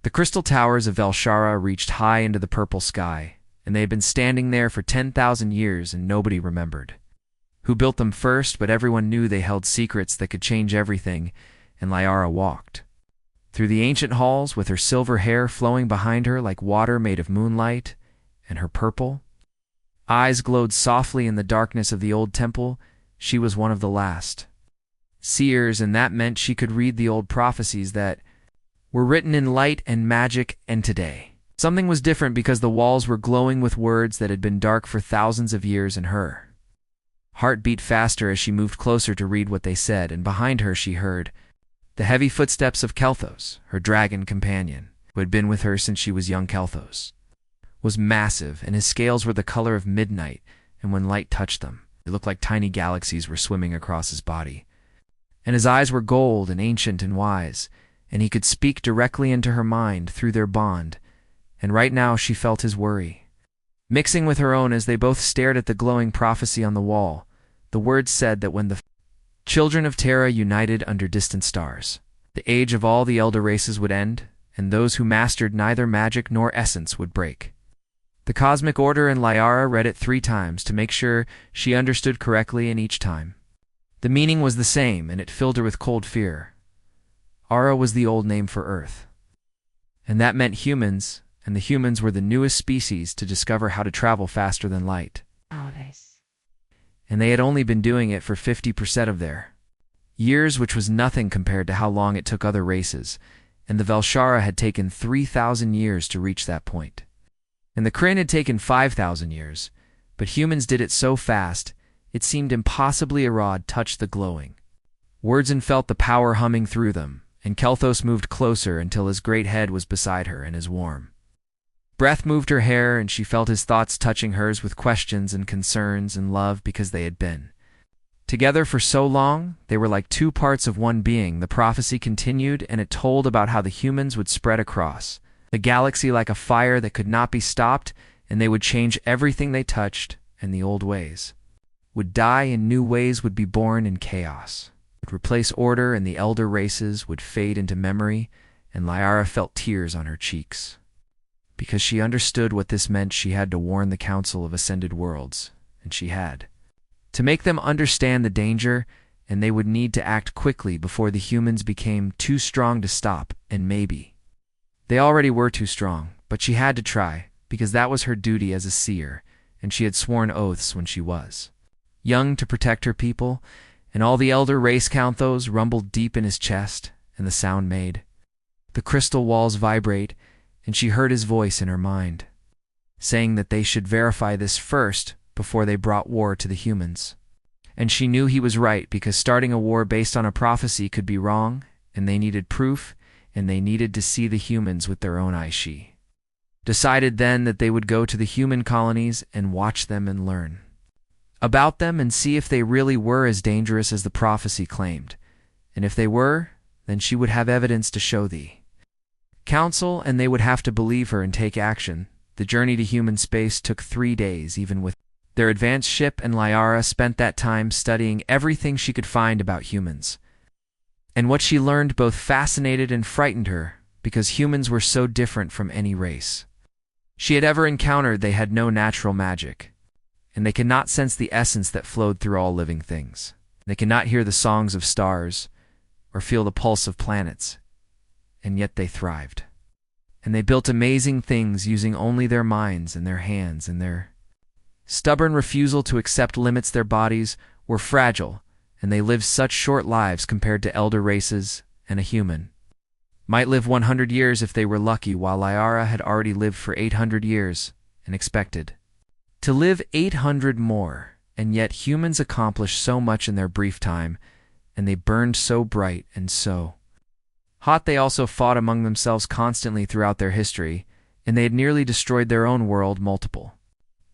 The crystal towers of Velshara reached high into the purple sky, and they had been standing there for 10,000 years and nobody remembered who built them first, but everyone knew they held secrets that could change everything, and Liara walked through the ancient halls with her silver hair flowing behind her like water made of moonlight, and her purple eyes glowed softly in the darkness of the old temple. She was one of the last seers, and that meant she could read the old prophecies that were written in light and magic. And today, something was different because the walls were glowing with words that had been dark for thousands of years, and her heart beat faster as she moved closer to read what they said, and behind her she heard the heavy footsteps of Kelthos, her dragon companion, who had been with her since she was young. Kelthos was massive, and his scales were the color of midnight, and when light touched them, it looked like tiny galaxies were swimming across his body. And his eyes were gold and ancient and wise, and he could speak directly into her mind through their bond, and right now she felt his worry mixing with her own as they both stared at the glowing prophecy on the wall. The words said that when the children of Terra united under distant stars, the age of all the elder races would end, and those who mastered neither magic nor essence would break the cosmic order. And Liara read it 3 times to make sure she understood correctly, and each time the meaning was the same, and it filled her with cold fear. Ara was the old name for Earth, and that meant humans, and the humans were the newest species to discover how to travel faster than light. And they had only been doing it for 50% of their years, which was nothing compared to how long it took other races, and the Velshara had taken 3,000 years to reach that point. And the Kryn had taken 5,000 years, but humans did it so fast, it seemed impossibly. Arad touched the glowing words and felt the power humming through them, and Kelthos moved closer until his great head was beside her, and his warm breath moved her hair, and she felt his thoughts touching hers with questions and concerns and love, because they had been together for so long. They were like 2 parts of one being. The prophecy continued, and it told about how the humans would spread across the galaxy like a fire that could not be stopped, and they would change everything they touched, and the old ways would die and new ways would be born, and chaos would replace order, and the elder races would fade into memory. And Liara felt tears on her cheeks because she understood what this meant. She had to warn the Council of Ascended Worlds, and she had to make them understand the danger, and they would need to act quickly before the humans became too strong to stop. And maybe they already were too strong, but she had to try, because that was her duty as a seer, and she had sworn oaths when she was young to protect her people. And all the elder race Councils rumbled deep in his chest, and the sound made the crystal walls vibrate, and she heard his voice in her mind, saying that they should verify this first before they brought war to the humans. And she knew he was right, because starting a war based on a prophecy could be wrong, and they needed proof, and they needed to see the humans with their own eyes. She decided then that they would go to the human colonies and watch them and learn about them and see if they really were as dangerous as the prophecy claimed. And if they were, then she would have evidence to show the Council, and they would have to believe her and take action. The journey to human space took 3 days, even with their advanced ship, and Liara spent that time studying everything she could find about humans. And what she learned both fascinated and frightened her, because humans were so different from any race she had ever encountered. They had no natural magic, and they could not sense the essence that flowed through all living things. They could not hear the songs of stars or feel the pulse of planets, and yet they thrived. And they built amazing things using only their minds and their hands, and their stubborn refusal to accept limits. Their bodies were fragile, and they lived such short lives compared to elder races, and a human might live 100 years if they were lucky, while Liara had already lived for 800 years and expected to live 800 more. And yet humans accomplished so much in their brief time, and they burned so bright and so hot. They also fought among themselves constantly throughout their history, and they had nearly destroyed their own world multiple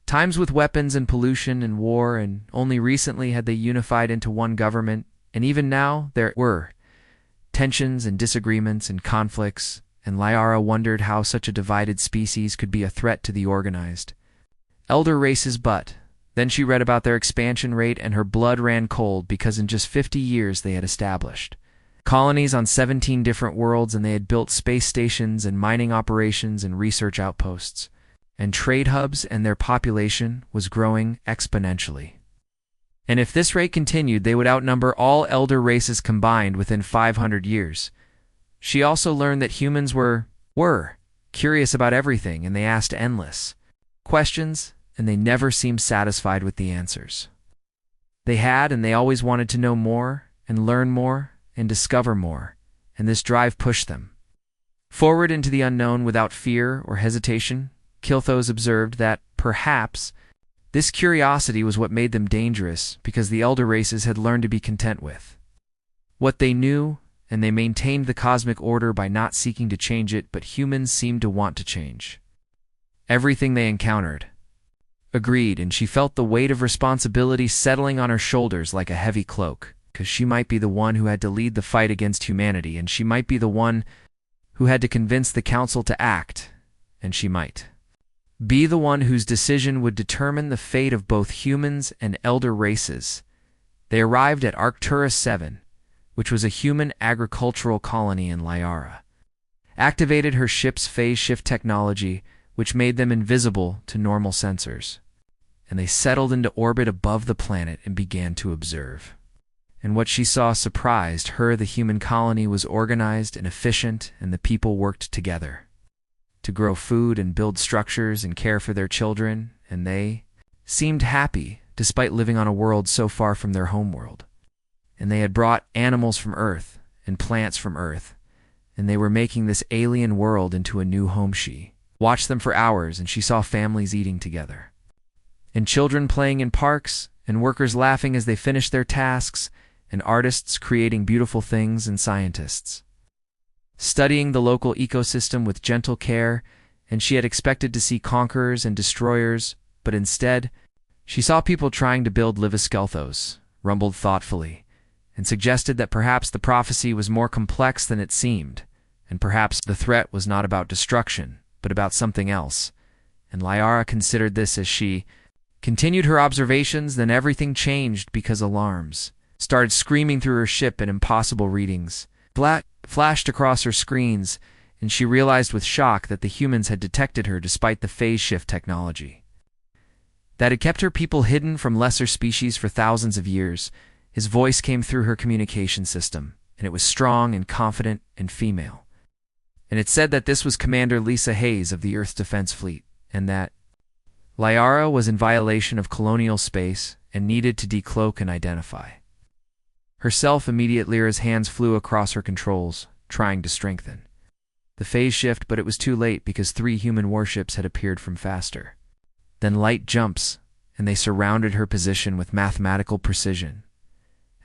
times with weapons and pollution and war, and only recently had they unified into one government. And even now there were tensions and disagreements and conflicts, and Liara wondered how such a divided species could be a threat to the organized elder races. But then she read about their expansion rate, and her blood ran cold, because in just 50 years they had established colonies on 17 different worlds, and they had built space stations and mining operations and research outposts and trade hubs, and their population was growing exponentially. And if this rate continued, they would outnumber all elder races combined within 500 years. She also learned that humans were curious about everything, and they asked endless questions, and they never seemed satisfied with the answers. And they always wanted to know more and learn more and discover more, and this drive pushed them forward into the unknown without fear or hesitation. Kilthos observed that, perhaps, this curiosity was what made them dangerous, because the elder races had learned to be content with what they knew, and they maintained the cosmic order by not seeking to change it, but humans seemed to want to change everything they encountered. Agreed, and she felt the weight of responsibility settling on her shoulders like a heavy cloak, because she might be the one who had to lead the fight against humanity, and she might be the one who had to convince the council to act, and she might be the one whose decision would determine the fate of both humans and elder races. They arrived at Arcturus 7, which was a human agricultural colony in Lyara, activated her ship's phase shift technology, which made them invisible to normal sensors, and they settled into orbit above the planet and began to observe. And what she saw surprised her. The human colony was organized and efficient, and the people worked together to grow food and build structures and care for their children, and they seemed happy despite living on a world so far from their homeworld. And they had brought animals from Earth and plants from Earth, and they were making this alien world into a new home. She watched them for hours, and she saw families eating together, and children playing in parks, and workers laughing as they finished their tasks, and artists creating beautiful things, and scientists studying the local ecosystem with gentle care. And she had expected to see conquerors and destroyers, but instead, she saw people trying to build Livaskelthos, rumbled thoughtfully, and suggested that perhaps the prophecy was more complex than it seemed, and perhaps the threat was not about destruction, but about something else. And Lyara considered this as she continued her observations. Then everything changed, because alarms started screaming through her ship, and impossible readings flashed across her screens, and she realized with shock that the humans had detected her despite the phase shift technology that had kept her people hidden from lesser species for thousands of years. His voice came through her communication system, and it was strong and confident and female. And it said that this was Commander Lisa Hayes of the Earth's Defense Fleet, and that Lyara was in violation of colonial space and needed to decloak and identify herself. Immediately, Lyra's hands flew across her controls, trying to strengthen the phase shift, but it was too late, because 3 human warships had appeared from faster than light jumps, and they surrounded her position with mathematical precision,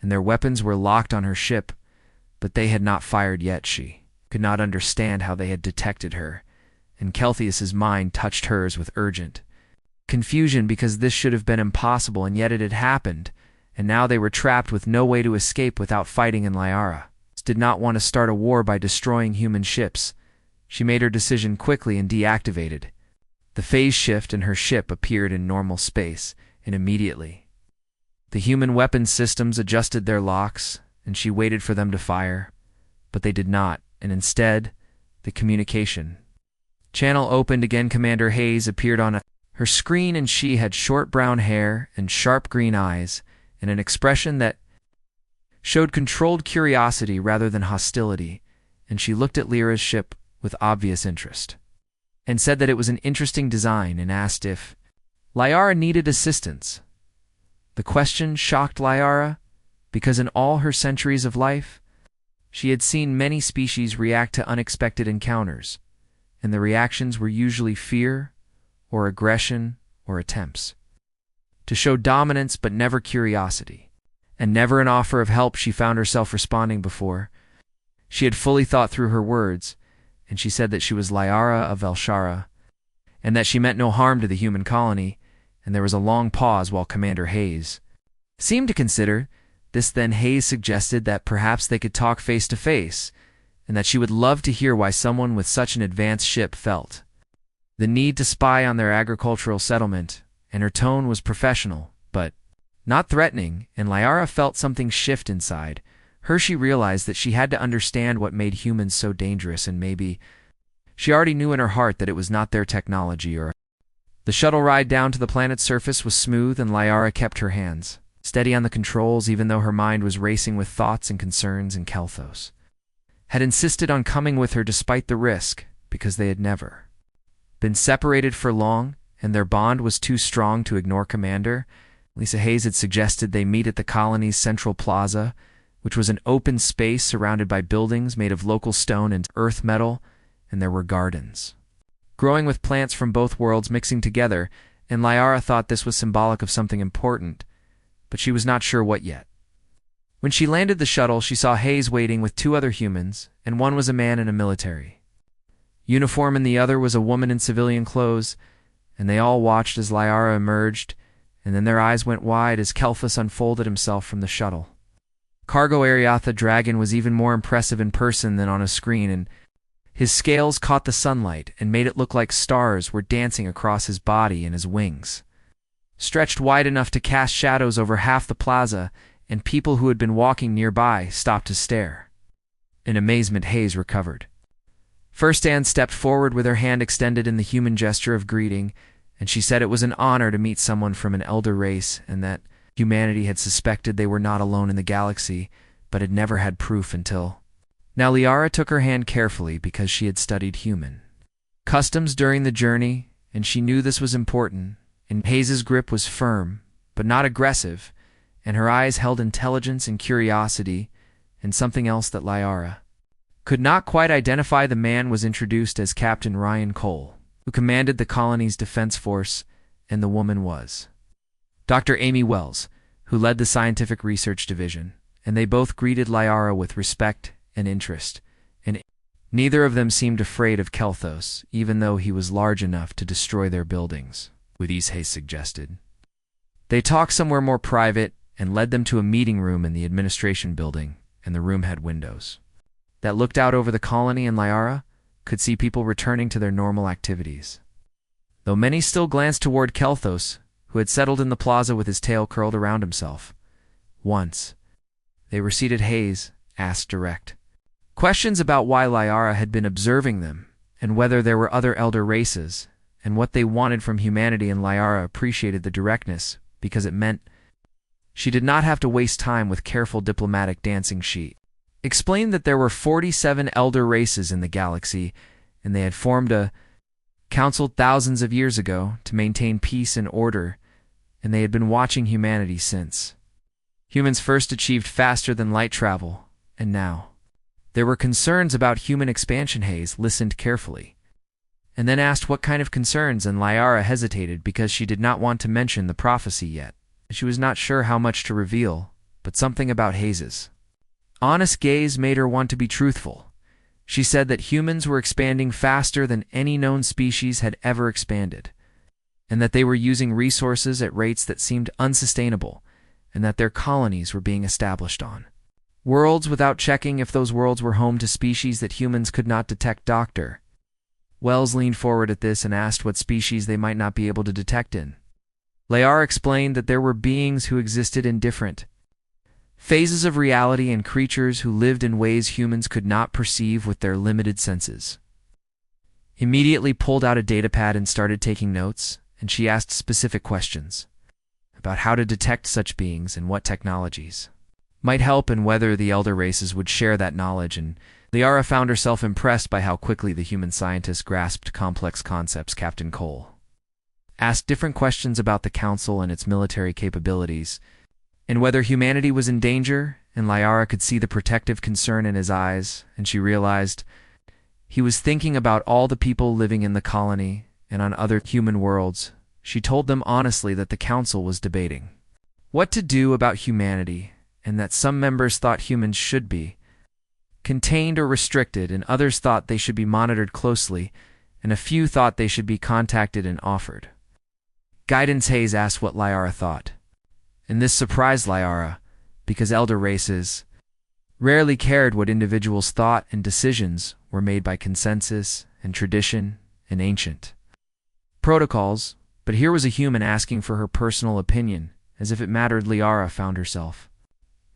and their weapons were locked on her ship, but they had not fired yet. She could not understand how they had detected her, and Keltheus's mind touched hers with urgent confusion, because this should have been impossible, and yet it had happened, and now they were trapped with no way to escape without fighting. And Lyara did not want to start a war by destroying human ships. She made her decision quickly and deactivated the phase shift, and her ship appeared in normal space, and immediately the human weapon systems adjusted their locks, and she waited for them to fire, but they did not, and instead, the communication channel opened again. Commander Hayes appeared on her screen, and she had short brown hair and sharp green eyes, and an expression that showed controlled curiosity rather than hostility, and she looked at Lyra's ship with obvious interest, and said that it was an interesting design, and asked if Lyara needed assistance. The question shocked Lyara, because in all her centuries of life, she had seen many species react to unexpected encounters, and the reactions were usually fear, or aggression, or attempts to show dominance, but never curiosity, and never an offer of help. She found herself responding before she had fully thought through her words, and she said that she was Lyara of Velshara, and that she meant no harm to the human colony. And there was a long pause while Commander Hayes seemed to consider this. Then Hayes suggested that perhaps they could talk face to face, and that she would love to hear why someone with such an advanced ship felt the need to spy on their agricultural settlement, and her tone was professional, but not threatening, and Lyara felt something shift inside. Hershey realized that she had to understand what made humans so dangerous, and maybe she already knew in her heart that it was not their technology or... The shuttle ride down to the planet's surface was smooth, and Liara kept her hands steady on the controls even though her mind was racing with thoughts and concerns, and Kelthos had insisted on coming with her despite the risk because they had never been separated for long, and their bond was too strong to ignore Commander. Lisa Hayes had suggested they meet at the colony's central plaza, which was an open space surrounded by buildings made of local stone and earth metal, and there were gardens growing with plants from both worlds mixing together, and Liara thought this was symbolic of something important, but she was not sure what yet. When she landed the shuttle, she saw Hayes waiting with two other humans, and one was a man in a military uniform and the other was a woman in civilian clothes, and they all watched as Liara emerged, and then their eyes went wide as Kelthos unfolded himself from the shuttle. Cargo Ariatha Dragon was even more impressive in person than on a screen, and his scales caught the sunlight and made it look like stars were dancing across his body, and his wings stretched wide enough to cast shadows over half the plaza, and people who had been walking nearby stopped to stare. In amazement, Hayes recovered. First Anne stepped forward with her hand extended in the human gesture of greeting, and she said it was an honor to meet someone from an elder race, and that humanity had suspected they were not alone in the galaxy, but had never had proof until... Now Liara took her hand carefully because she had studied human customs during the journey, and she knew this was important, and Hayes's grip was firm, but not aggressive, and her eyes held intelligence and curiosity, and something else that Liara could not quite identify. The man was introduced as Captain Ryan Cole, who commanded the colony's defense force, and the woman was Dr. Amy Wells, who led the scientific research division, and they both greeted Liara with respect and interest, and neither of them seemed afraid of Kelthos, even though he was large enough to destroy their buildings, with ease, Hayes suggested. They talked somewhere more private and led them to a meeting room in the administration building, and the room had windows that looked out over the colony, and Liara could see people returning to their normal activities, though many still glanced toward Kelthos, who had settled in the plaza with his tail curled around himself. Once they were seated, Hayes asked direct questions about why Liara had been observing them, and whether there were other elder races, and what they wanted from humanity, and Liara appreciated the directness because it meant she did not have to waste time with careful diplomatic dancing. She explained that there were 47 elder races in the galaxy, and they had formed a council thousands of years ago to maintain peace and order, and they had been watching humanity since humans first achieved faster than light travel, and now there were concerns about human expansion. Hayes listened carefully, and then asked what kind of concerns, and Liara hesitated because she did not want to mention the prophecy yet. She was not sure how much to reveal, but something about Hayes's honest gaze made her want to be truthful. She said that humans were expanding faster than any known species had ever expanded, and that they were using resources at rates that seemed unsustainable, and that their colonies were being established on worlds without checking if those worlds were home to species that humans could not detect. Dr. Wells leaned forward at this and asked what species they might not be able to detect in. Liara explained that there were beings who existed in different phases of reality and creatures who lived in ways humans could not perceive with their limited senses. Immediately pulled out a datapad and started taking notes, and she asked specific questions about how to detect such beings and what technologies might help, and whether the elder races would share that knowledge. And Liara found herself impressed by how quickly the human scientists grasped complex concepts. Captain Cole asked different questions about the Council and its military capabilities, and whether humanity was in danger, and Liara could see the protective concern in his eyes, and she realized he was thinking about all the people living in the colony and on other human worlds. She told them honestly that the Council was debating what to do about humanity, and that some members thought humans should be contained or restricted, and others thought they should be monitored closely, and a few thought they should be contacted and offered guidance. Hayes asked what Liara thought, and this surprised Liara because elder races rarely cared what individuals thought, and decisions were made by consensus and tradition and ancient protocols. But here was a human asking for her personal opinion, as if it mattered. Liara found herself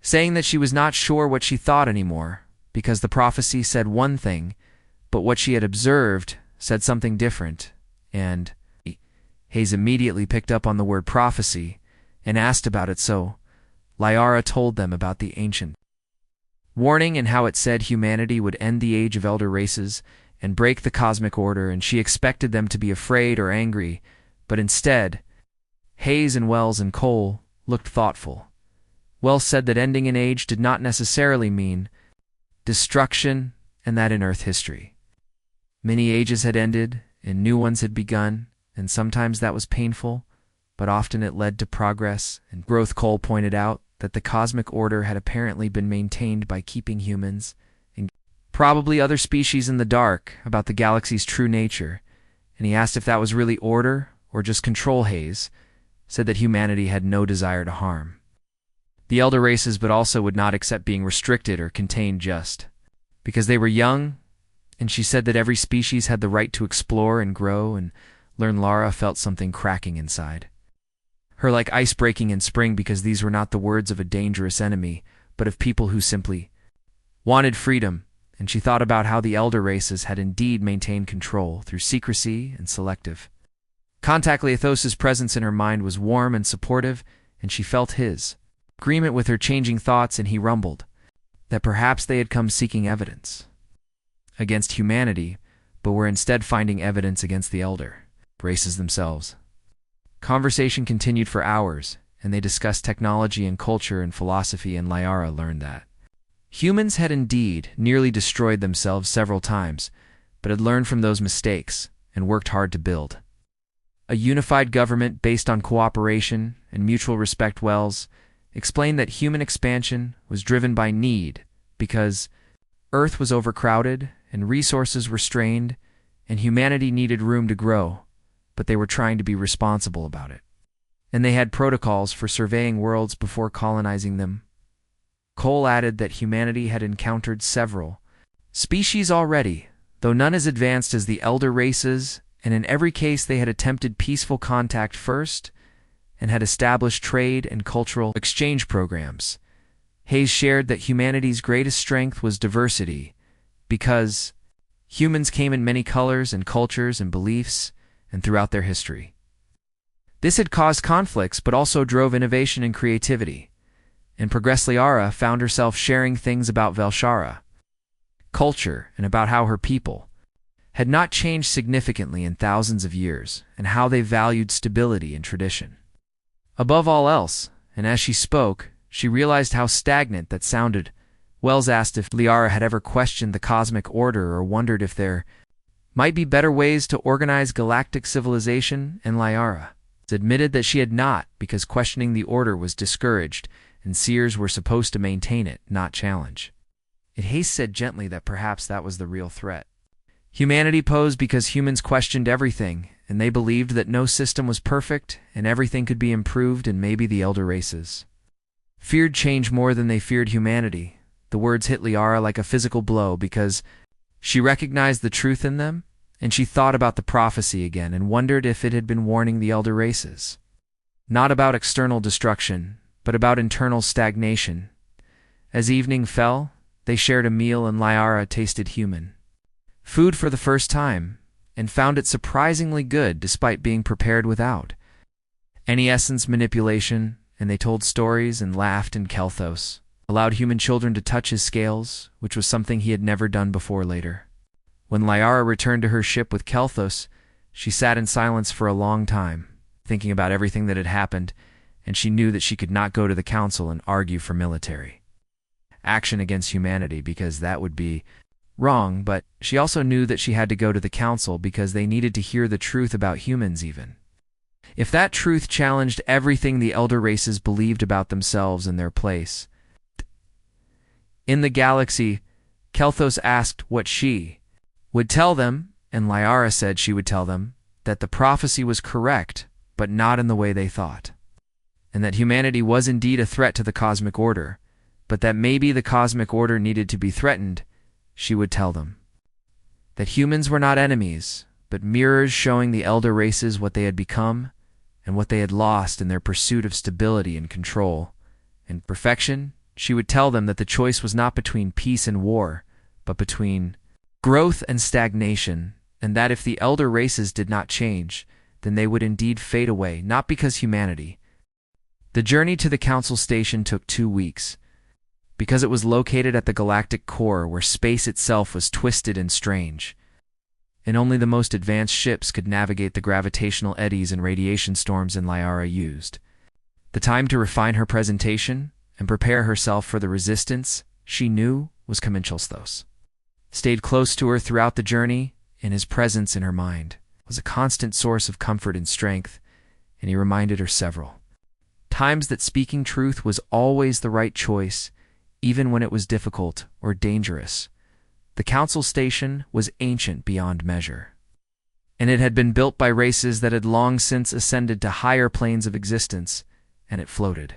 saying that she was not sure what she thought anymore, because the prophecy said one thing, but what she had observed said something different, and Hayes immediately picked up on the word prophecy and asked about it, so Liara told them about the ancient warning and how it said humanity would end the age of elder races and break the cosmic order, and she expected them to be afraid or angry, but instead, Hayes and Wells and Cole looked thoughtful. Wells said that ending an age did not necessarily mean destruction, and that in Earth history many ages had ended and new ones had begun, and sometimes that was painful, but often it led to progress and growth. Cole pointed out that the cosmic order had apparently been maintained by keeping humans and probably other species in the dark about the galaxy's true nature, and he asked if that was really order or just control. Hayes said that humanity had no desire to harm the elder races, but also would not accept being restricted or contained just because they were young, and she said that every species had the right to explore and grow and learn. Lara felt something cracking inside her, like ice breaking in spring, because these were not the words of a dangerous enemy, but of people who simply wanted freedom, and she thought about how the elder races had indeed maintained control through secrecy and selective contact. Lethos's presence in her mind was warm and supportive, and she felt his agreement with her changing thoughts, and he rumbled that perhaps they had come seeking evidence against humanity, but were instead finding evidence against the elder races themselves. Conversation continued for hours, and they discussed technology and culture and philosophy, and Liara learned that humans had indeed nearly destroyed themselves several times, but had learned from those mistakes and worked hard to build a unified government based on cooperation and mutual respect. Wells explained that human expansion was driven by need because Earth was overcrowded and resources were strained, and humanity needed room to grow, but they were trying to be responsible about it, and they had protocols for surveying worlds before colonizing them. Cole added that humanity had encountered several species already, though none as advanced as the elder races, and in every case they had attempted peaceful contact first and had established trade and cultural exchange programs. Hayes shared that humanity's greatest strength was diversity, because humans came in many colors and cultures and beliefs, and throughout their history. This had caused conflicts, but also drove innovation and creativity. And Progressliara found herself sharing things about Velshara culture and about how her people had not changed significantly in thousands of years, and how they valued stability and tradition above all else. And as she spoke, she realized how stagnant that sounded. Wells asked if Liara had ever questioned the cosmic order or wondered if there might be better ways to organize galactic civilization, and Liara admitted that she had not, because questioning the order was discouraged, and seers were supposed to maintain it, not challenge it. Hayes said gently that perhaps that was the real threat humanity posed, because humans questioned everything, and they believed that no system was perfect and everything could be improved, and maybe the elder races feared change more than they feared humanity. The words hit Liara like a physical blow, because she recognized the truth in them, and she thought about the prophecy again and wondered if it had been warning the elder races, not about external destruction, but about internal stagnation. As evening fell, they shared a meal, and Liara tasted human food for the first time, and found it surprisingly good despite being prepared without any essence manipulation, and they told stories and laughed, and Kelthos allowed human children to touch his scales, which was something he had never done before. Later, when Liara returned to her ship with Kelthos, she sat in silence for a long time, thinking about everything that had happened, and she knew that she could not go to the council and argue for military action against humanity, because that would be wrong, but she also knew that she had to go to the council because they needed to hear the truth about humans, even if that truth challenged everything the elder races believed about themselves and their place in the galaxy. Kelthos asked what she would tell them, and Liara said she would tell them that the prophecy was correct, but not in the way they thought, and that humanity was indeed a threat to the cosmic order, but that maybe the cosmic order needed to be threatened. She would tell them that humans were not enemies, but mirrors showing the elder races what they had become and what they had lost in their pursuit of stability and control and perfection. she would tell them that the choice was not between peace and war, but between growth and stagnation, and that if the elder races did not change, then they would indeed fade away, not because humanity. The journey to the council station took 2 weeks, because it was located at the galactic core where space itself was twisted and strange, and only the most advanced ships could navigate the gravitational eddies and radiation storms Liara used. The time to refine her presentation and prepare herself for the resistance she knew was Kaminchelthos. Stayed close to her throughout the journey, and his presence in her mind was a constant source of comfort and strength, and he reminded her several times that speaking truth was always the right choice, even when it was difficult or dangerous. The council station was ancient beyond measure, and it had been built by races that had long since ascended to higher planes of existence, and it floated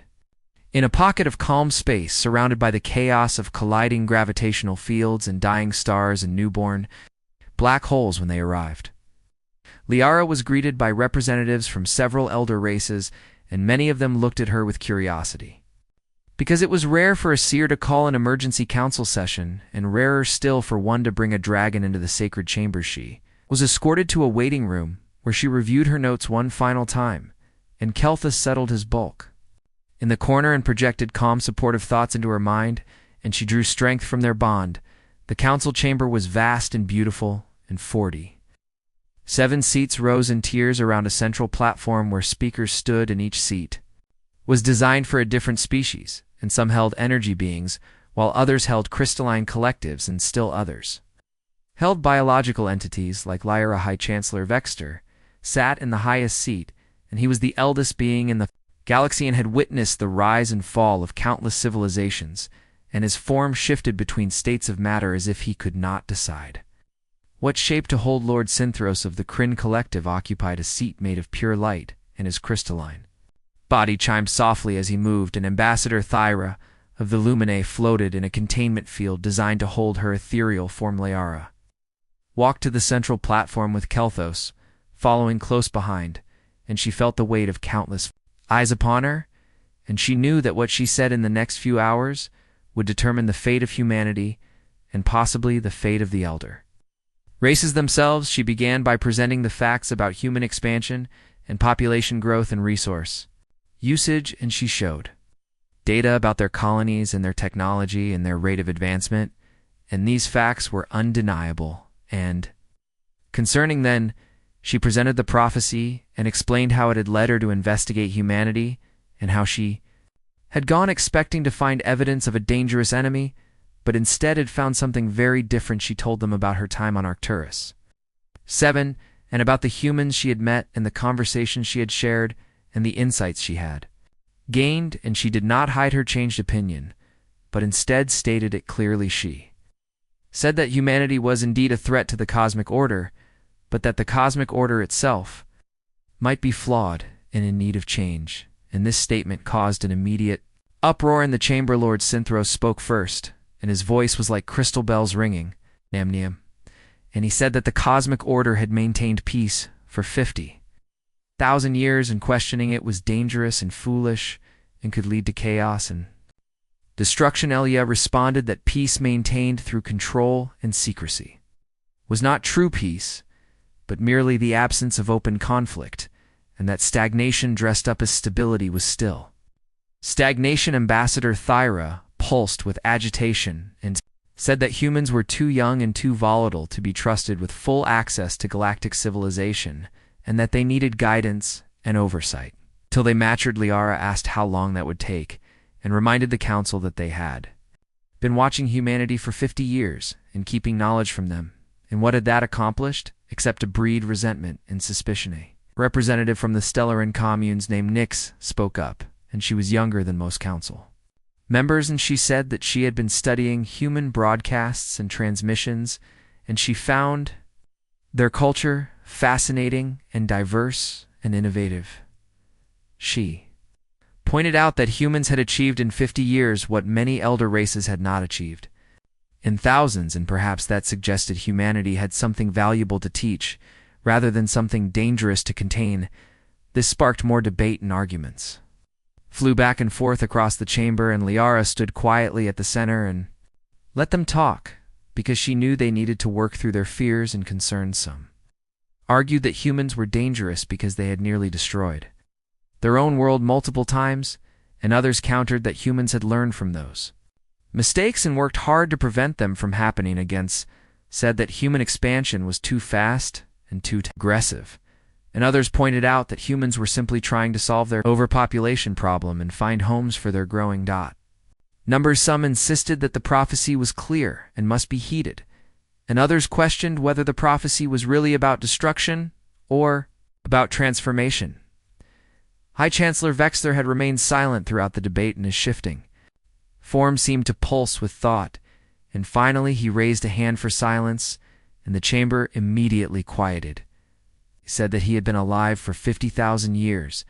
in a pocket of calm space surrounded by the chaos of colliding gravitational fields and dying stars and newborn black holes when they arrived. Liara was greeted by representatives from several elder races, and many of them looked at her with curiosity. Because it was rare for a seer to call an emergency council session, and rarer still for one to bring a dragon into the sacred chambers, she was escorted to a waiting room where she reviewed her notes one final time, and Kelthus settled his bulk in the corner and projected calm, supportive thoughts into her mind, and she drew strength from their bond. The council chamber was vast and beautiful, and 47 seats rose in tiers around a central platform where speakers stood, and each seat was designed for a different species, and some held energy beings, while others held crystalline collectives, and still others held biological entities like Lyra. High Chancellor Vexter sat in the highest seat, and he was the eldest being in the galaxy and had witnessed the rise and fall of countless civilizations, and his form shifted between states of matter as if he could not decide what shape to hold. Lord Synthros of the Kryn Collective occupied a seat made of pure light, and his crystalline body chimed softly as he moved, and Ambassador Thyra of the Luminae floated in a containment field designed to hold her ethereal form. Liara walked to the central platform with Kelthos following close behind, and she felt the weight of countless eyes upon her, and she knew that what she said in the next few hours would determine the fate of humanity and possibly the fate of the elder races themselves. She began by presenting the facts about human expansion and population growth and resource usage, and she showed data about their colonies and their technology and their rate of advancement, and these facts were undeniable. And concerning then, she presented the prophecy and explained how it had led her to investigate humanity, and how she had gone expecting to find evidence of a dangerous enemy, but instead had found something very different. She told them about her time on Arcturus 7, and about the humans she had met and the conversations she had shared and the insights she had gained, and she did not hide her changed opinion, but instead stated it clearly. She said that humanity was indeed a threat to the cosmic order, but that the cosmic order itself might be flawed and in need of change, and this statement caused an immediate uproar in the chamber. Lord Synthros spoke first, and his voice was like crystal bells ringing, Namnium, and he said that the cosmic order had maintained peace for 50,000 years, and questioning it was dangerous and foolish and could lead to chaos and destruction. Elia responded that peace maintained through control and secrecy was not true peace, but merely the absence of open conflict, and that stagnation dressed up as stability was still stagnation. Ambassador Thyra pulsed with agitation and said that humans were too young and too volatile to be trusted with full access to galactic civilization, and that they needed guidance and oversight. Till they matured. Liara asked how long that would take, and reminded the council that they had been watching humanity for 50 years and keeping knowledge from them, and what had that accomplished except to breed resentment and suspicion. A representative from the Stellarin communes named Nyx spoke up, and she was younger than most council members, and she said that she had been studying human broadcasts and transmissions, and she found their culture fascinating and diverse and innovative. She pointed out that humans had achieved in 50 years what many elder races had not achieved in thousands, and perhaps that suggested humanity had something valuable to teach rather than something dangerous to contain. This sparked more debate and arguments flew back and forth across the chamber, and Liara stood quietly at the center and let them talk, because she knew they needed to work through their fears and concerns. Some argued that humans were dangerous because they had nearly destroyed their own world multiple times, and others countered that humans had learned from those mistakes and worked hard to prevent them from happening. Against said that human expansion was too fast and too aggressive, and others pointed out that humans were simply trying to solve their overpopulation problem and find homes for their growing numbers. Some insisted that the prophecy was clear and must be heeded, and others questioned whether the prophecy was really about destruction or about transformation. High Chancellor Vexler had remained silent throughout the debate, and his shifting form seemed to pulse with thought, and finally he raised a hand for silence, and the chamber immediately quieted. He said that he had been alive for 50,000 years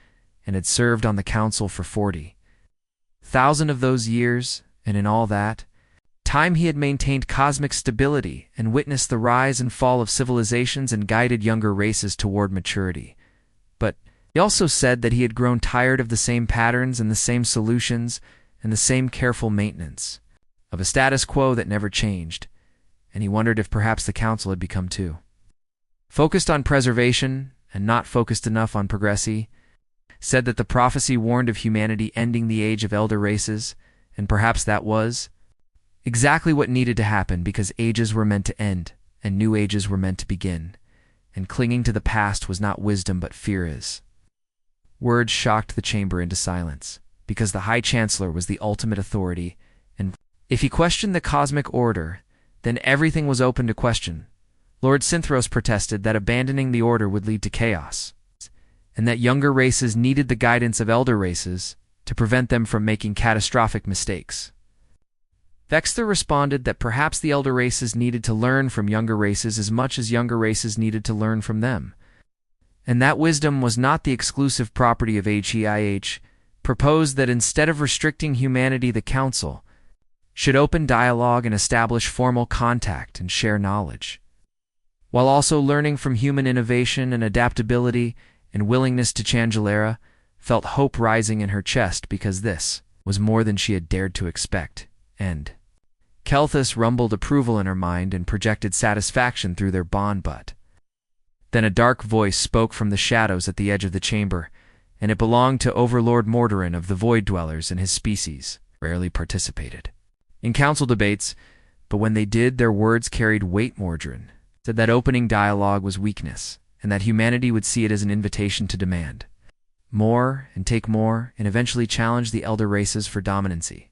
and had served on the council for 40,000 of those years, and in all that time he had maintained cosmic stability and witnessed the rise and fall of civilizations and guided younger races toward maturity. But he also said that he had grown tired of the same patterns and the same solutions and the same careful maintenance of a status quo that never changed, and he wondered if perhaps the council had become too focused on preservation and not focused enough on progressy. Said that the prophecy warned of humanity ending the age of elder races, and perhaps that was exactly what needed to happen, because ages were meant to end and new ages were meant to begin, and clinging to the past was not wisdom but fear is. Words shocked the chamber into silence, because the High Chancellor was the ultimate authority, and if he questioned the cosmic order, then everything was open to question. Lord Synthros protested that abandoning the order would lead to chaos, and that younger races needed the guidance of elder races to prevent them from making catastrophic mistakes. Vexler responded that perhaps the elder races needed to learn from younger races as much as younger races needed to learn from them, and that wisdom was not the exclusive property of HEIH, proposed that instead of restricting humanity, the Council should open dialogue and establish formal contact and share knowledge, while also learning from human innovation and adaptability and willingness to change. Lara felt hope rising in her chest, because this was more than she had dared to expect, and Kelthus rumbled approval in her mind and projected satisfaction through their bond. But then a dark voice spoke from the shadows at the edge of the chamber, and it belonged to Overlord Mordorin of the Void Dwellers, and his species rarely participated in council debates, but when they did, their words carried weight. Mordorin said that opening dialogue was weakness, and that humanity would see it as an invitation to demand more and take more, and eventually challenge the elder races for dominancy.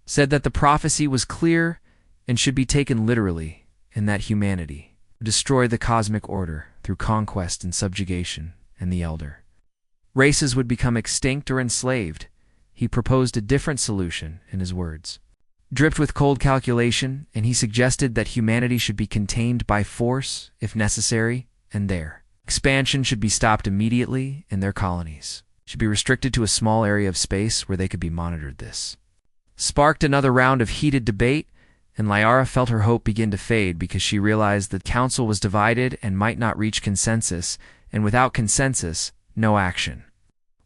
Said that the prophecy was clear and should be taken literally, and that humanity would destroy the cosmic order through conquest and subjugation, and the elder races would become extinct or enslaved. He proposed a different solution, in his words dripped with cold calculation, and he suggested that humanity should be contained by force if necessary, and their expansion should be stopped immediately, and their colonies should be restricted to a small area of space where they could be monitored. This sparked another round of heated debate, and Liara felt her hope begin to fade, because she realized that the council was divided and might not reach consensus, and without consensus, no action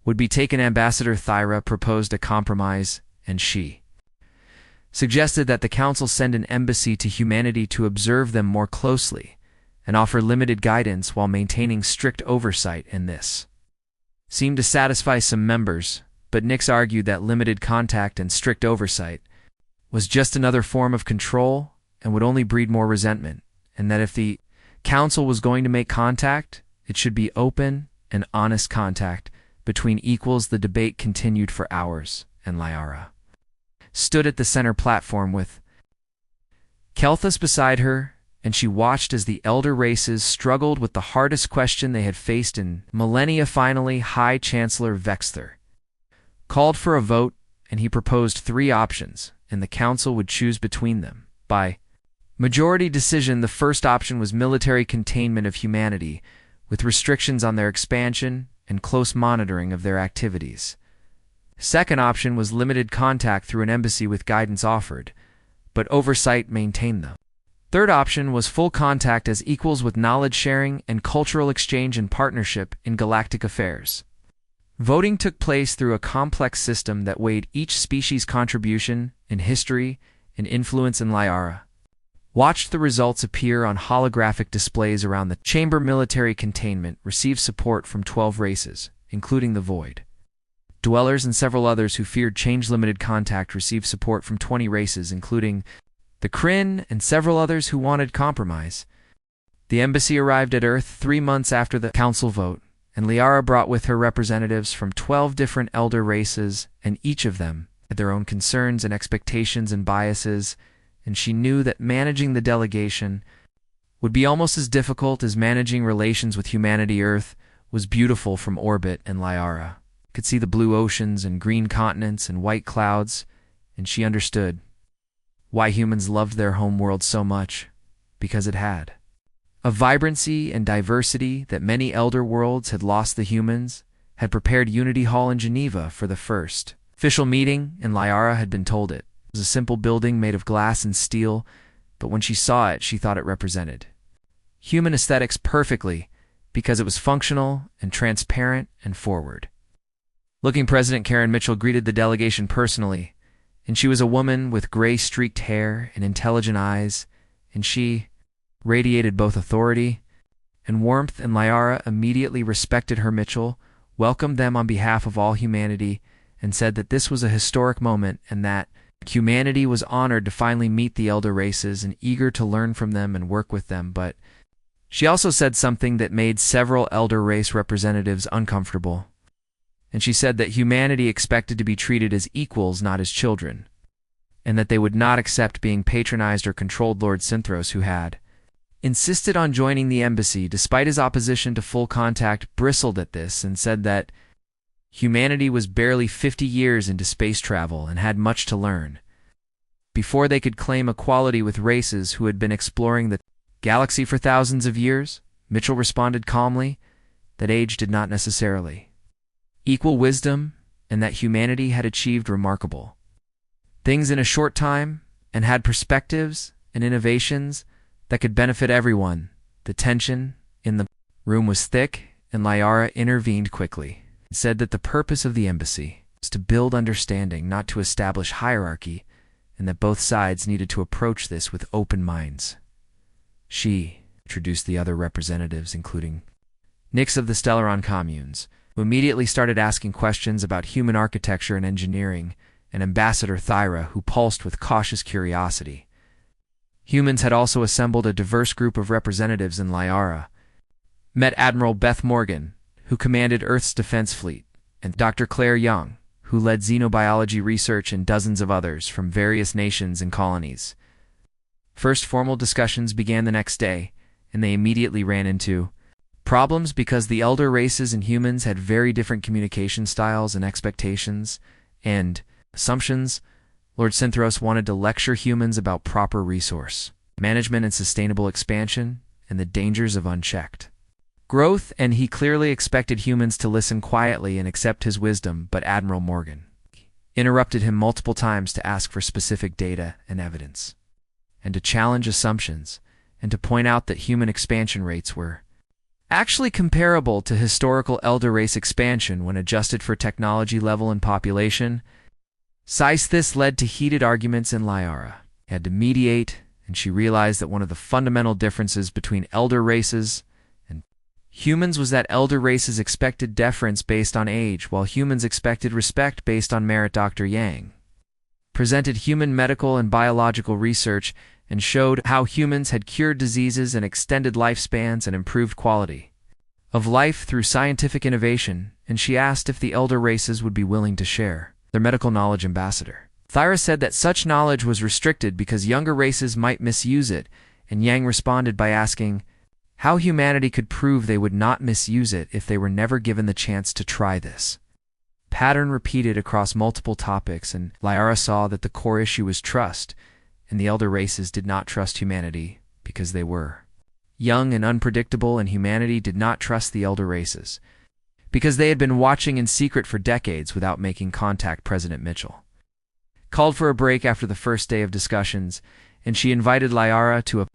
would be taken. Ambassador Thyra proposed a compromise, and she suggested that the council send an embassy to humanity to observe them more closely and offer limited guidance while maintaining strict oversight, and this seemed to satisfy some members, but Nix argued that limited contact and strict oversight was just another form of control and would only breed more resentment, and that if the council was going to make contact, it should be open and honest contact between equals. The debate continued for hours, and Liara stood at the center platform with Kelthus beside her, and she watched as the elder races struggled with the hardest question they had faced in millennia. Finally, High Chancellor Vexler called for a vote, and he proposed 3 options, and the council would choose between them. By majority decision, the first option was military containment of humanity, with restrictions on their expansion and close monitoring of their activities. Second option was limited contact through an embassy with guidance offered, but oversight maintained them. Third option was full contact as equals with knowledge sharing and cultural exchange and partnership in galactic affairs. Voting took place through a complex system that weighed each species' contribution in history and influence in Lyara. Watched the results appear on holographic displays around the chamber. Military containment received support from 12 races, including the Void. Dwellers and several others who feared change-limited contact received support from 20 races, including the Kryn and several others who wanted compromise. The embassy arrived at Earth 3 months after the council vote, and Liara brought with her representatives from 12 different elder races, and each of them had their own concerns and expectations and biases, and she knew that managing the delegation would be almost as difficult as managing relations with humanity. Earth was beautiful from orbit, and Liara could see the blue oceans and green continents and white clouds, and she understood why humans loved their home world so much, because it had a vibrancy and diversity that many elder worlds had lost. The humans had prepared Unity Hall in Geneva for the first official meeting, and Liara had been told it was a simple building made of glass and steel, but when she saw it, she thought it represented human aesthetics perfectly because it was functional and transparent and forward. Looking, President Karen Mitchell greeted the delegation personally, and she was a woman with gray-streaked hair and intelligent eyes, and she radiated both authority and warmth, and Liara immediately respected her. Mitchell welcomed them on behalf of all humanity and said that this was a historic moment and that humanity was honored to finally meet the elder races and eager to learn from them and work with them. But she also said something that made several elder race representatives uncomfortable. And she said that humanity expected to be treated as equals, not as children, and that they would not accept being patronized or controlled. Lord Synthros, who had insisted on joining the embassy despite his opposition to full contact, bristled at this and said that humanity was barely 50 years into space travel and had much to learn before they could claim equality with races who had been exploring the galaxy for thousands of years. Mitchell responded calmly that age did not necessarily equal wisdom, and that humanity had achieved remarkable things in a short time and had perspectives and innovations that could benefit everyone. The tension in the room was thick, and Liara intervened quickly and said that the purpose of the embassy was to build understanding, not to establish hierarchy, and that both sides needed to approach this with open minds. She introduced the other representatives, including Nix of the Stellaron communes, who immediately started asking questions about human architecture and engineering, and Ambassador Thyra, who pulsed with cautious curiosity. Humans had also assembled a diverse group of representatives, in Liara met Admiral Beth Morgan, who commanded Earth's defense fleet, and Dr. Claire Young, who led xenobiology research, and dozens of others from various nations and colonies. First formal discussions began the next day, and they immediately ran into problems because the elder races and humans had very different communication styles and expectations and assumptions. Lord Synthros wanted to lecture humans about proper resource management and sustainable expansion and the dangers of unchecked growth, and he clearly expected humans to listen quietly and accept his wisdom. But Admiral Morgan interrupted him multiple times to ask for specific data and evidence, and to challenge assumptions, and to point out that human expansion rates were actually comparable to historical elder race expansion when adjusted for technology level and population. This led to heated arguments, in Liara had to mediate, and she realized that one of the fundamental differences between elder races and humans was that elder races expected deference based on age, while humans expected respect based on merit. Dr. Yang presented human medical and biological research and showed how humans had cured diseases and extended lifespans and improved quality of life through scientific innovation, and she asked if the elder races would be willing to share their medical knowledge. Ambassador Thyra said that such knowledge was restricted because younger races might misuse it, and Yang responded by asking how humanity could prove they would not misuse it if they were never given the chance to try this. Pattern repeated across multiple topics, and Liara saw that the core issue was trust, and the elder races did not trust humanity because they were young and unpredictable, and humanity did not trust the elder races because they had been watching in secret for decades without making contact. President Mitchell called for a break after the first day of discussions, and she invited Liara to a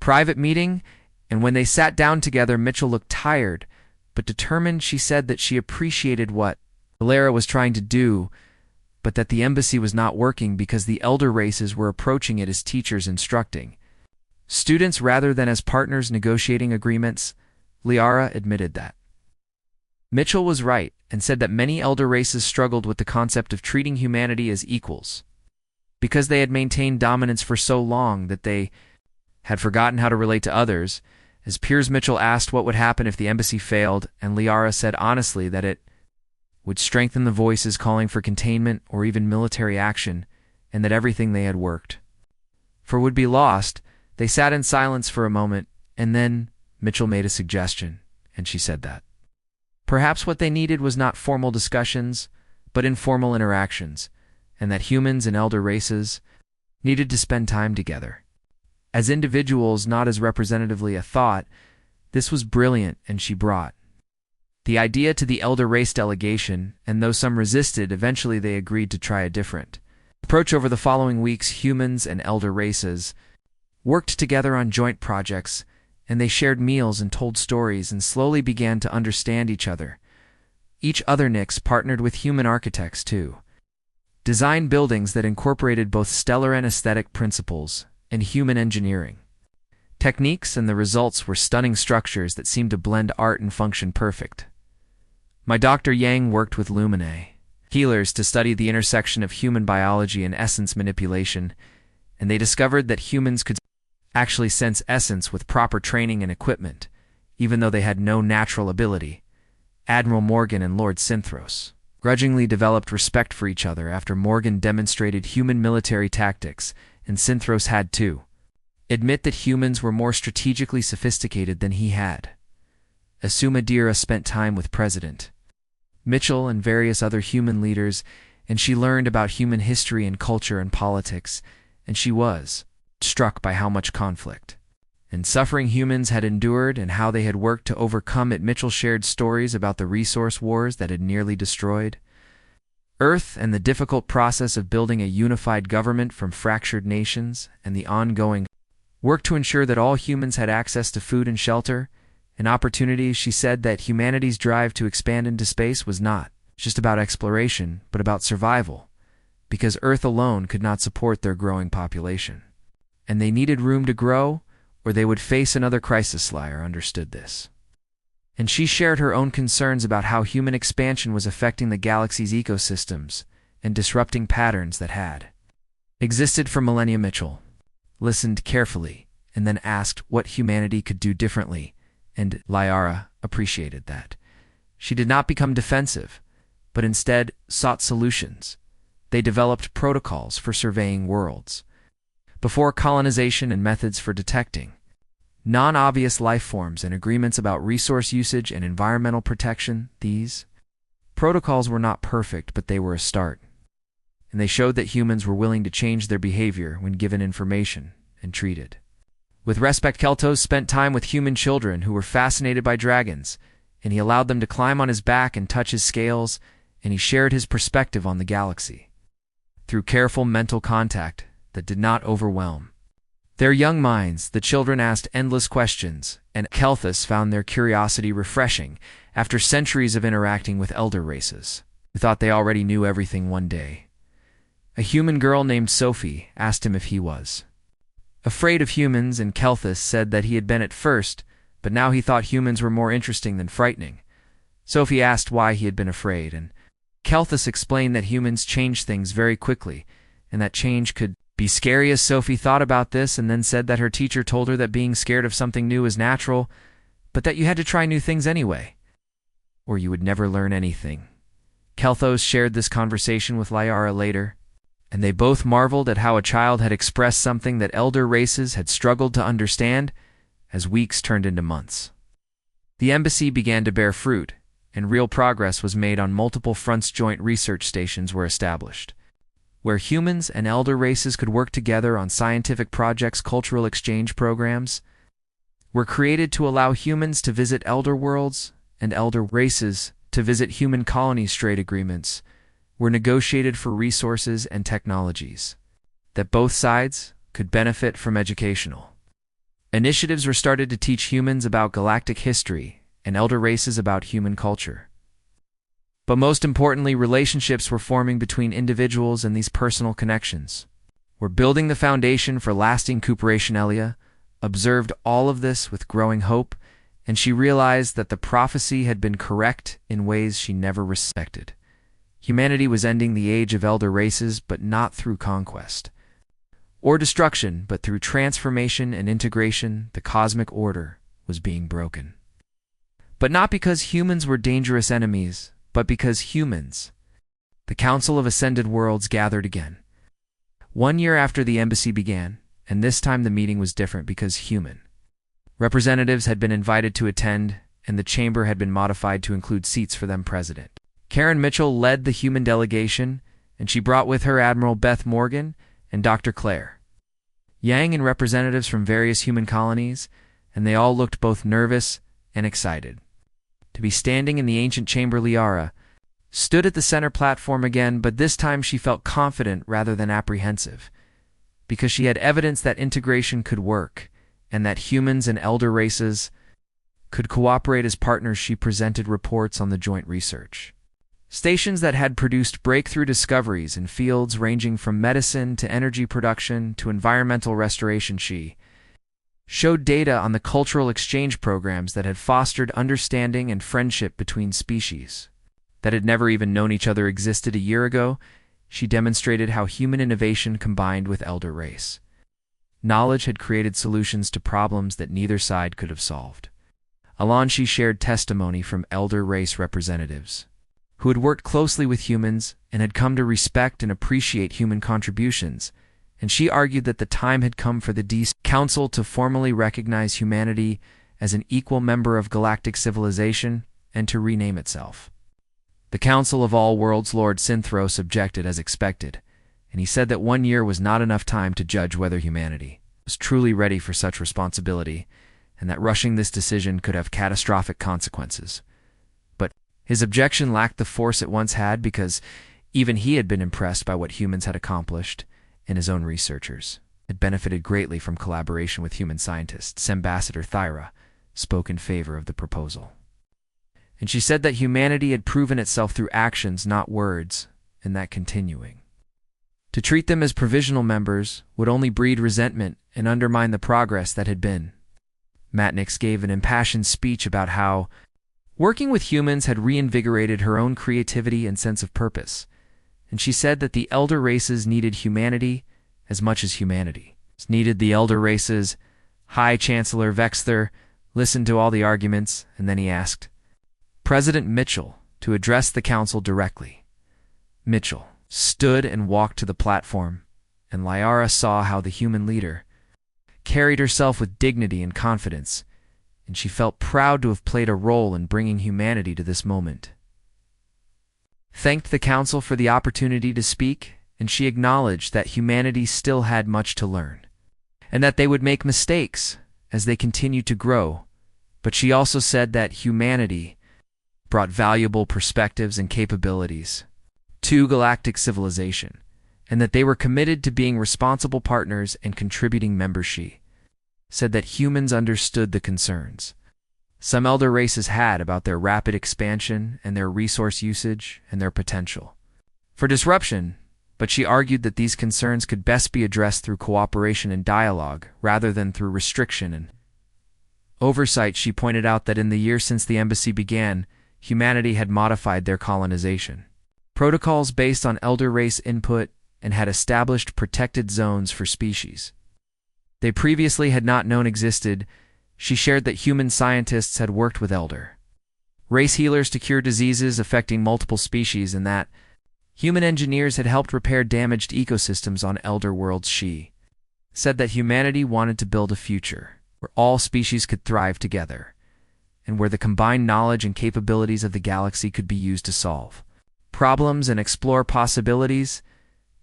private meeting, and when they sat down together, Mitchell looked tired, but determined, she said that she appreciated what Valera was trying to do, but that the embassy was not working because the elder races were approaching it as teachers instructing students rather than as partners negotiating agreements. Liara admitted that Mitchell was right and said that many elder races struggled with the concept of treating humanity as equals because they had maintained dominance for so long that they had forgotten how to relate to others. As Piers Mitchell asked what would happen if the embassy failed, and Liara said honestly that it would strengthen the voices calling for containment or even military action, and that everything they had worked for would be lost. They sat in silence for a moment, and then Mitchell made a suggestion, and she said that perhaps what they needed was not formal discussions, but informal interactions, and that humans and elder races needed to spend time together as individuals, not as representatively a thought. This was brilliant, and she brought the idea to the elder race delegation, and though some resisted, eventually they agreed to try a different approach. Over the following weeks, humans and elder races worked together on joint projects, and they shared meals and told stories and slowly began to understand each other. Each othernix partnered with human architects to design buildings that incorporated both stellar and aesthetic principles and human engineering techniques, and the results were stunning structures that seemed to blend art and function perfect. My Dr. Yang worked with Lumine healers to study the intersection of human biology and essence manipulation, and they discovered that humans could actually sense essence with proper training and equipment, even though they had no natural ability. Admiral Morgan and Lord Synthros grudgingly developed respect for each other after Morgan demonstrated human military tactics, and Synthros had to admit that humans were more strategically sophisticated than he had. Asuma Dira spent time with President Mitchell and various other human leaders, and she learned about human history and culture and politics, and she was struck by how much conflict and suffering humans had endured and how they had worked to overcome it. Mitchell shared stories about the resource wars that had nearly destroyed Earth and the difficult process of building a unified government from fractured nations, and the ongoing work to ensure that all humans had access to food and shelter and opportunities. She said that humanity's drive to expand into space was not just about exploration, but about survival, because Earth alone could not support their growing population, and they needed room to grow, or they would face another crisis. Liara understood this, and she shared her own concerns about how human expansion was affecting the galaxy's ecosystems and disrupting patterns that had existed for millennia. Mitchell listened carefully and then asked what humanity could do differently, and Liara appreciated that. She did not become defensive, but instead sought solutions. They developed protocols for surveying worlds before colonization and methods for detecting non-obvious life forms and agreements about resource usage and environmental protection. These protocols were not perfect, but they were a start, and they showed that humans were willing to change their behavior when given information and treated with respect. Keltos spent time with human children who were fascinated by dragons, and he allowed them to climb on his back and touch his scales, and he shared his perspective on the galaxy through careful mental contact that did not overwhelm their young minds. The children asked endless questions, and Kelthus found their curiosity refreshing after centuries of interacting with elder races who thought they already knew everything. One day, a human girl named Sophie asked him if he was afraid of humans, and Kelthus said that he had been at first, but now he thought humans were more interesting than frightening. Sophie asked why he had been afraid, and Kelthus explained that humans change things very quickly, and that change could be scary. As Sophie thought about this and then said that her teacher told her that being scared of something new is natural, but that you had to try new things anyway, or you would never learn anything. Kelthos shared this conversation with Liara later, and they both marveled at how a child had expressed something that elder races had struggled to understand. As weeks turned into months, the embassy began to bear fruit, and real progress was made on multiple fronts. Joint research stations were established, where humans and elder races could work together on scientific projects. Cultural exchange programs were created to allow humans to visit elder worlds and elder races to visit human colonies. Trade agreements were negotiated for resources and technologies that both sides could benefit from. Educational initiatives were started to teach humans about galactic history and elder races about human culture. But most importantly, relationships were forming between individuals, and these personal connections were building the foundation for lasting cooperation. Elia observed all of this with growing hope, and she realized that the prophecy had been correct in ways she never respected. Humanity was ending the age of elder races, but not through conquest or destruction, but through transformation and integration. The cosmic order was being broken. But not because humans were dangerous enemies, but because humans. The Council of Ascended Worlds gathered again. 1 year after the embassy began, and this time the meeting was different because human representatives had been invited to attend, and the chamber had been modified to include seats for them president. Karen Mitchell led the human delegation, and she brought with her Admiral Beth Morgan and Dr. Claire Yang and representatives from various human colonies, and they all looked both nervous and excited to be standing in the ancient chamber. Liara stood at the center platform again, but this time she felt confident rather than apprehensive, because she had evidence that integration could work, and that humans and elder races could cooperate as partners. She presented reports on the joint research stations that had produced breakthrough discoveries in fields ranging from medicine to energy production to environmental restoration. She showed data on the cultural exchange programs that had fostered understanding and friendship between species that had never even known each other existed a year ago. She demonstrated how human innovation combined with elder race knowledge had created solutions to problems that neither side could have solved. She shared testimony from elder race representatives who had worked closely with humans and had come to respect and appreciate human contributions, and she argued that the time had come for the Council to formally recognize humanity as an equal member of galactic civilization and to rename itself. The Council of All Worlds Lord Synthros objected as expected, and he said that 1 year was not enough time to judge whether humanity was truly ready for such responsibility, and that rushing this decision could have catastrophic consequences. But his objection lacked the force it once had, because even he had been impressed by what humans had accomplished, and his own researchers had benefited greatly from collaboration with human scientists. Ambassador Thyra spoke in favor of the proposal, and she said that humanity had proven itself through actions, not words, and that continuing to treat them as provisional members would only breed resentment and undermine the progress that had been. Matnix gave an impassioned speech about how working with humans had reinvigorated her own creativity and sense of purpose, and she said that the elder races needed humanity as much as humanity needed the elder races. High Chancellor Vexther listened to all the arguments, and then he asked President Mitchell to address the council directly. Mitchell stood and walked to the platform, and Liara saw how the human leader carried herself with dignity and confidence, and she felt proud to have played a role in bringing humanity to this moment. Thanked the council for the opportunity to speak, and she acknowledged that humanity still had much to learn, and that they would make mistakes as they continued to grow. But she also said that humanity brought valuable perspectives and capabilities to galactic civilization, and that they were committed to being responsible partners and contributing members. She said that humans understood the concerns some elder races had about their rapid expansion and their resource usage and their potential for disruption, but she argued that these concerns could best be addressed through cooperation and dialogue rather than through restriction and oversight. She pointed out that in the year since the embassy began, humanity had modified their colonization protocols based on elder race input and had established protected zones for species they previously had not known existed. She shared that human scientists had worked with elder race healers to cure diseases affecting multiple species, and that human engineers had helped repair damaged ecosystems on elder worlds. She said that humanity wanted to build a future where all species could thrive together, and where the combined knowledge and capabilities of the galaxy could be used to solve problems and explore possibilities.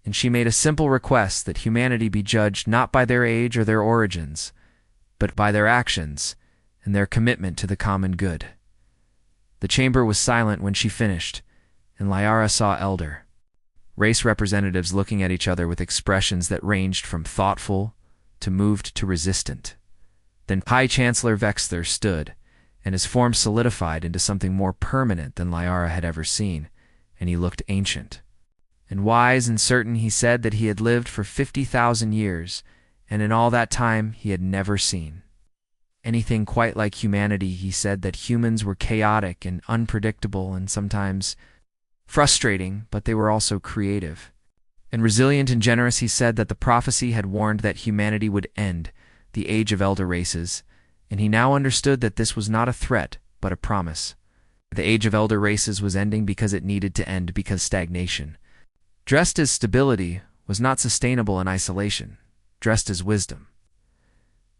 And she made a simple request that humanity be judged not by their age or their origins, but by their actions and their commitment to the common good. The chamber was silent when she finished, and Liara saw elder race representatives looking at each other with expressions that ranged from thoughtful to moved to resistant. Then High Chancellor Vexther stood, and his form solidified into something more permanent than Lyra had ever seen, and he looked ancient. And wise and certain he said that he had lived for 50,000 years, and in all that time he had never seen anything quite like humanity. He said that humans were chaotic and unpredictable and sometimes frustrating, but they were also creative and resilient and generous. He said that the prophecy had warned that humanity would end the age of elder races, and he now understood that this was not a threat, but a promise. The age of elder races was ending because it needed to end, because stagnation, dressed as stability, was not sustainable in isolation. Dressed as wisdom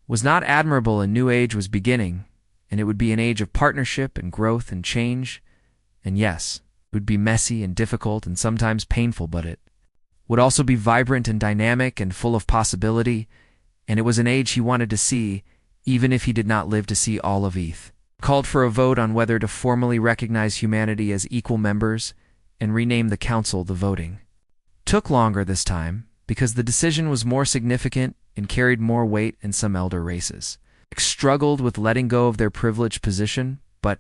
was not admirable. A new age was beginning, and it would be an age of partnership and growth and change. And yes, it would be messy and difficult and sometimes painful, but it would also be vibrant and dynamic and full of possibility, and it was an age he wanted to see, even if he did not live to see all of it. Called for a vote on whether to formally recognize humanity as equal members and rename the council. The voting took longer this time because the decision was more significant and carried more weight, and some elder races struggled with letting go of their privileged position. But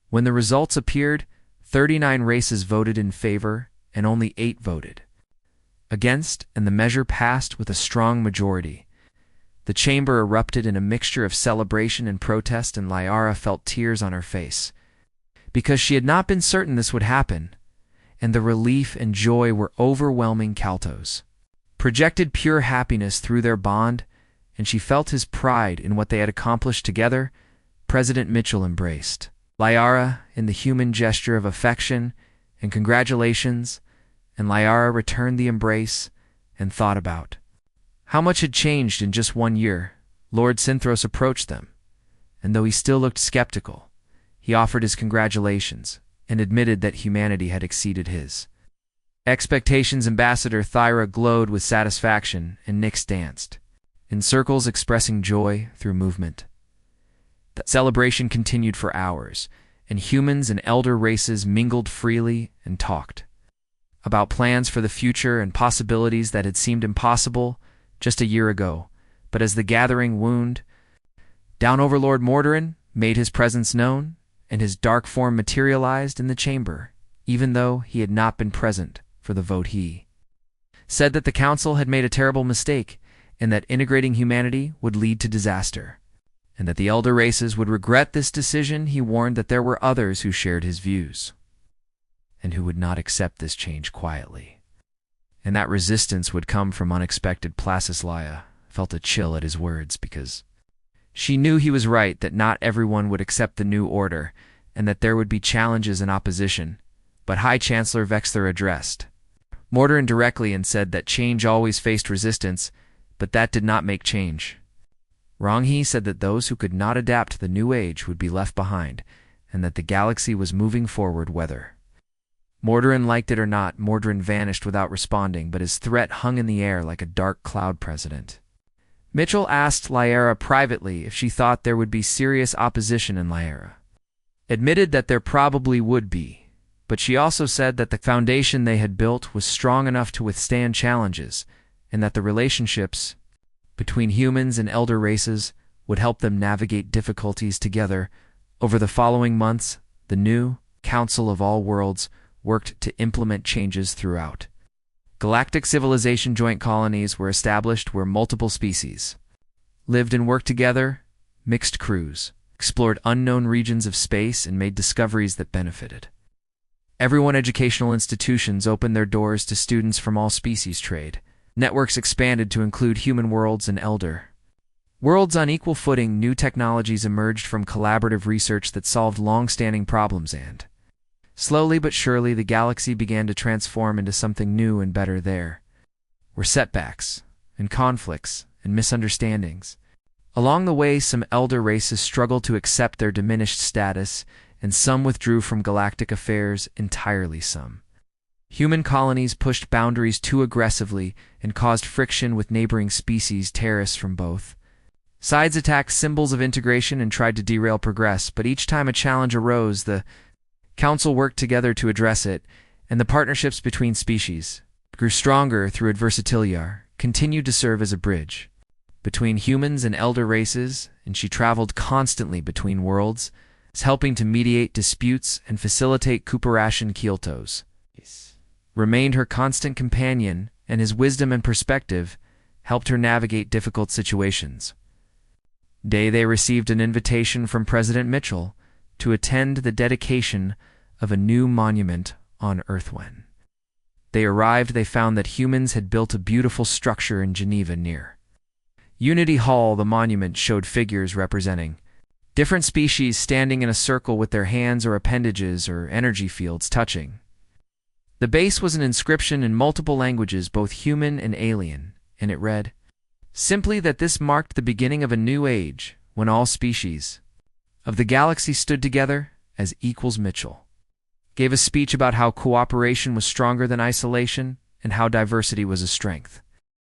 when the results appeared, 39 races voted in favor and only 8 voted against, and the measure passed with a strong majority. The chamber erupted in a mixture of celebration and protest, and Lyra felt tears on her face, because she had not been certain this would happen, and the relief and joy were overwhelming. Kaltos projected pure happiness through their bond, and she felt his pride in what they had accomplished together. President Mitchell embraced Lyra in the human gesture of affection and congratulations, and Lyra returned the embrace and thought about how much had changed in just 1 year. Lord Synthros approached them, and though he still looked skeptical, he offered his congratulations and admitted that humanity had exceeded his expectations. Ambassador Thyra glowed with satisfaction, and Nyx danced in circles expressing joy through movement. The celebration continued for hours, and humans and elder races mingled freely and talked about plans for the future and possibilities that had seemed impossible just a year ago. But as the gathering wound down, Overlord Mordorin made his presence known, and his dark form materialized in the chamber. Even though he had not been present for the vote, he said that the council had made a terrible mistake, and that integrating humanity would lead to disaster, and that the elder races would regret this decision. He warned that there were others who shared his views, and who would not accept this change quietly, and that resistance would come from unexpected places. Lyra felt a chill at his words, because she knew he was right, that not everyone would accept the new order, and that there would be challenges and opposition. But High Chancellor Vexler addressed Mordorin directly and said that change always faced resistance, but that did not make change wrong. He said that those who could not adapt to the new age would be left behind, and that the galaxy was moving forward whether Mordorin liked it or not. Mordorin vanished without responding, but his threat hung in the air like a dark cloud. President Mitchell asked Lyra privately if she thought there would be serious opposition, and Lyra admitted that there probably would be, but she also said that the foundation they had built was strong enough to withstand challenges, and that the relationships between humans and elder races would help them navigate difficulties together. Over the following months, the new Council of All Worlds worked to implement changes throughout galactic civilization. Joint colonies were established where multiple species lived and worked together. Mixed crews explored unknown regions of space and made discoveries that benefited everyone. Educational institutions opened their doors to students from all species. Trade networks expanded to include human worlds and elder worlds on equal footing. New technologies emerged from collaborative research that solved long-standing problems, and slowly but surely the galaxy began to transform into something new and better. There were setbacks and conflicts and misunderstandings. Along the way, some elder races struggled to accept their diminished status, and some withdrew from galactic affairs entirely. Some human colonies pushed boundaries too aggressively and caused friction with neighboring species. Terrorists from both sides attacked symbols of integration and tried to derail progress, but each time a challenge arose, the Council worked together to address it, and the partnerships between species grew stronger through adversity. Continued to serve as a bridge between humans and elder races, and she traveled constantly between worlds, helping to mediate disputes and facilitate cooperation. Kyoto's remained her constant companion, and his wisdom and perspective helped her navigate difficult situations. They received an invitation from President Mitchell to attend the dedication of a new monument on Earth. When they arrived, they found that humans had built a beautiful structure in Geneva near Unity Hall. The monument showed figures representing different species standing in a circle with their hands or appendages or energy fields touching. The base was an inscription in multiple languages, both human and alien, and it read simply that this marked the beginning of a new age when all species of the galaxy stood together as equals. Mitchell gave a speech about how cooperation was stronger than isolation and how diversity was a strength.